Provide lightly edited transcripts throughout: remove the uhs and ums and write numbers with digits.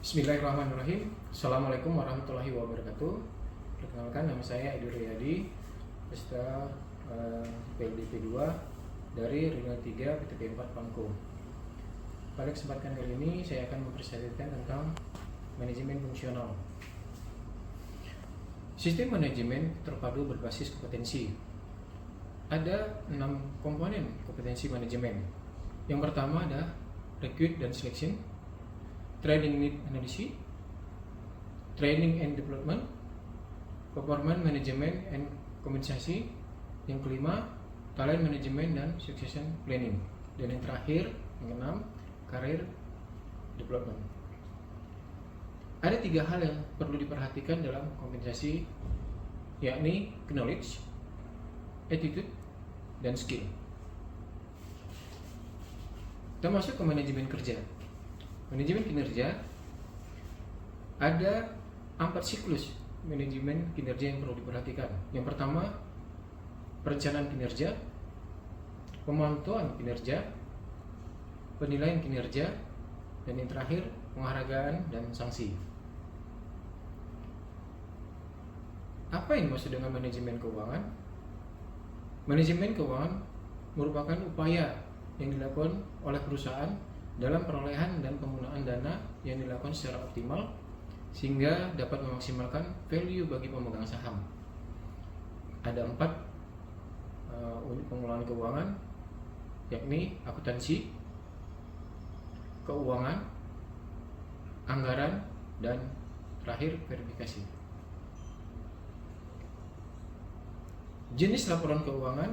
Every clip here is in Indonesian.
Bismillahirrahmanirrahim. Assalamualaikum warahmatullahi wabarakatuh. Perkenalkan, nama saya Edi Riyadi, peserta PLDP 2 dari Regional 3 PTP 4 Pangko. Pada kesempatan kali ini saya akan mempresentasikan tentang manajemen fungsional. Sistem manajemen terpadu berbasis kompetensi. Ada 6 komponen kompetensi manajemen. Yang pertama ada recruit dan selection, training need analysis, training and development, performance management and kompensasi. Yang kelima, talent management dan succession planning. Dan yang terakhir, yang keenam, career development. Ada 3 hal yang perlu diperhatikan dalam kompensasi, yakni knowledge, attitude, dan skill. Kita masuk ke manajemen kerja. Manajemen kinerja, ada 4 siklus manajemen kinerja yang perlu diperhatikan. Yang pertama, perencanaan kinerja, pemantauan kinerja, penilaian kinerja, dan yang terakhir, penghargaan dan sanksi. Apa yang dimaksud dengan manajemen keuangan? Manajemen keuangan merupakan upaya yang dilakukan oleh perusahaan dalam perolehan dan penggunaan dana yang dilakukan secara optimal sehingga dapat memaksimalkan value bagi pemegang saham. Ada 4 unit pengelolaan keuangan, yakni akuntansi, keuangan, anggaran, dan terakhir verifikasi. Jenis laporan keuangan,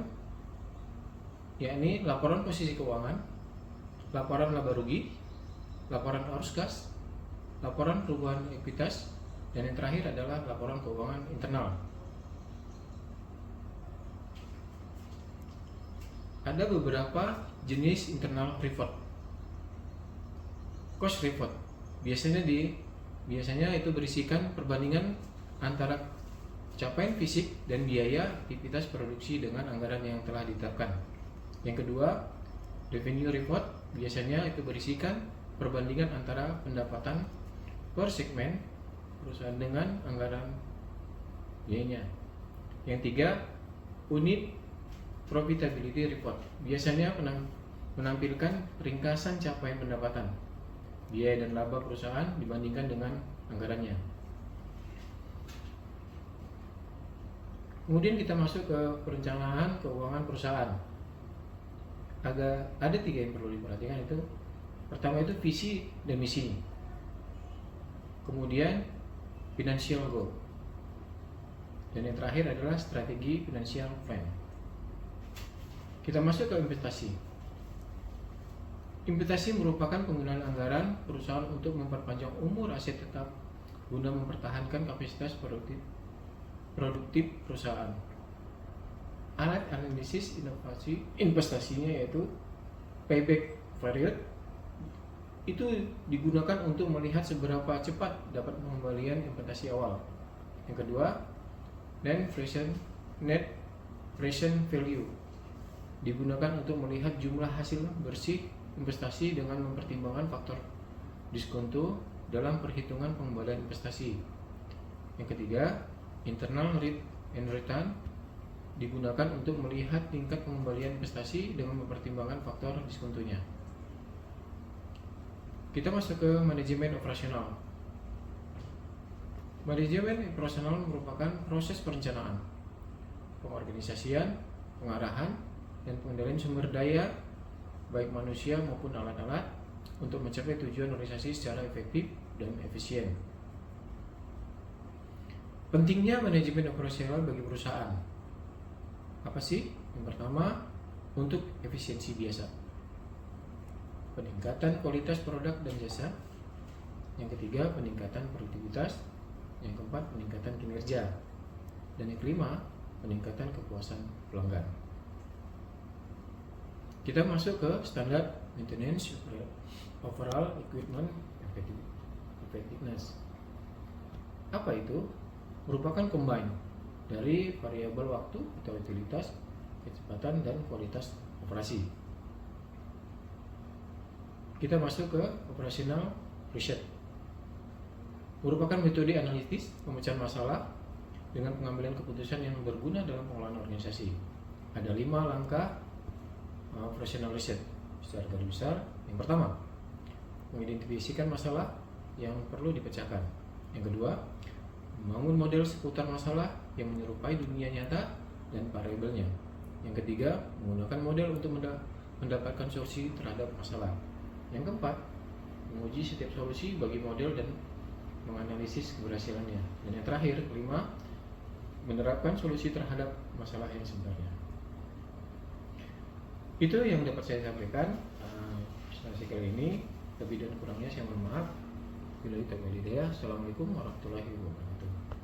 yakni laporan posisi keuangan, laporan laba rugi, laporan arus kas, laporan perubahan ekuitas, dan yang terakhir adalah laporan keuangan internal. Ada beberapa jenis internal report. Cost report biasanya itu berisikan perbandingan antara capaian fisik dan biaya aktivitas produksi dengan anggaran yang telah ditetapkan. Yang kedua, revenue report biasanya itu berisikan perbandingan antara pendapatan per segmen perusahaan dengan anggaran biayanya. Yang tiga, unit profitability report biasanya menampilkan ringkasan capaian pendapatan, biaya dan laba perusahaan dibandingkan dengan anggarannya. Kemudian kita masuk ke perencanaan keuangan perusahaan. Ada 3 yang perlu diperhatikan, itu pertama itu visi dan misi, kemudian financial goal, dan yang terakhir adalah strategi financial plan. Kita masuk ke investasi. Investasi merupakan penggunaan anggaran perusahaan untuk memperpanjang umur aset tetap guna mempertahankan kapasitas produktif perusahaan. Alat analisis investasinya yaitu payback period, itu digunakan untuk melihat seberapa cepat dapat pengembalian investasi awal. Yang kedua, net present value digunakan untuk melihat jumlah hasil bersih investasi dengan mempertimbangkan faktor diskonto dalam perhitungan pengembalian investasi. Yang ketiga, internal rate and return digunakan untuk melihat tingkat pengembalian investasi dengan mempertimbangkan faktor diskontonya. Kita masuk ke manajemen operasional. Manajemen operasional merupakan proses perencanaan, pengorganisasian, pengarahan, dan pengendalian sumber daya baik manusia maupun alat-alat untuk mencapai tujuan organisasi secara efektif dan efisien. Pentingnya manajemen operasional bagi perusahaan. Apa sih? Yang pertama, untuk efisiensi biasa, peningkatan kualitas produk dan jasa. Yang ketiga, peningkatan produktivitas. Yang keempat, peningkatan kinerja. Dan yang kelima, peningkatan kepuasan pelanggan. Kita masuk ke standar maintenance overall equipment effectiveness. Apa itu? Merupakan combine dari variabel waktu atau utilitas, kecepatan, dan kualitas operasi. Kita masuk ke operational reset. merupakan metode analitis pemecahan masalah dengan pengambilan keputusan yang berguna dalam pengelolaan organisasi. Ada 5 langkah operational research secara garis besar. Yang pertama, mengidentifikasikan masalah yang perlu dipecahkan. Yang kedua, membangun model seputar masalah yang menyerupai dunia nyata dan variabelnya. Yang ketiga, menggunakan model untuk mendapatkan solusi terhadap masalah. Yang keempat, menguji setiap solusi bagi model dan menganalisis keberhasilannya. Dan yang terakhir, kelima, menerapkan solusi terhadap masalah yang sebenarnya. Itu yang dapat saya sampaikan presentasi kali ini. Lebih dan kurangnya saya mohon maaf. Bila itu, Assalamualaikum warahmatullahi wabarakatuh.